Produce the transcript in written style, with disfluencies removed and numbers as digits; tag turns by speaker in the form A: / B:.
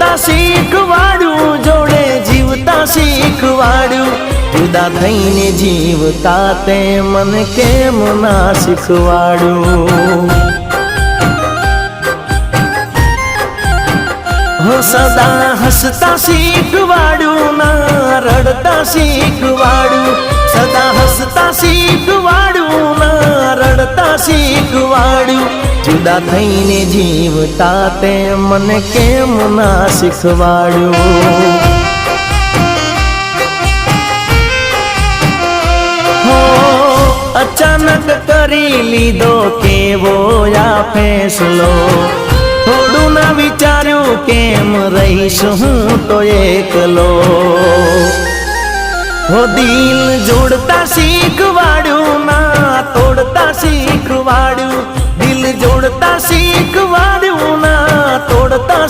A: રડતા શીખવાડ્યું, જોડે જીવતા શીખવાડ્યું, જુદા થઈને જીવતા તે મને કેમ ના શીખવાડ્યું। હો સદા હસતા શીખવાડ્યું, ના રડતા શીખવાડ્યું, સદા હસતા શીખવાડ્યું, ના રડતા શીખવાડ્યું, જુદા થઈને જીવતા તે મને કેમ ના શીખવાડ્યું। હો અચાનક કરી લીધો કેવો આ ફેસલો, થોડું ના વિચાર્યું કેમ રહીશ હું તો એકલો। હો દિલ જોડતા શીખવાડ્યું, ના તોડતા શીખવાડ્યું, દિલ જોડતા શીખવાડ્યું, ના તોડતા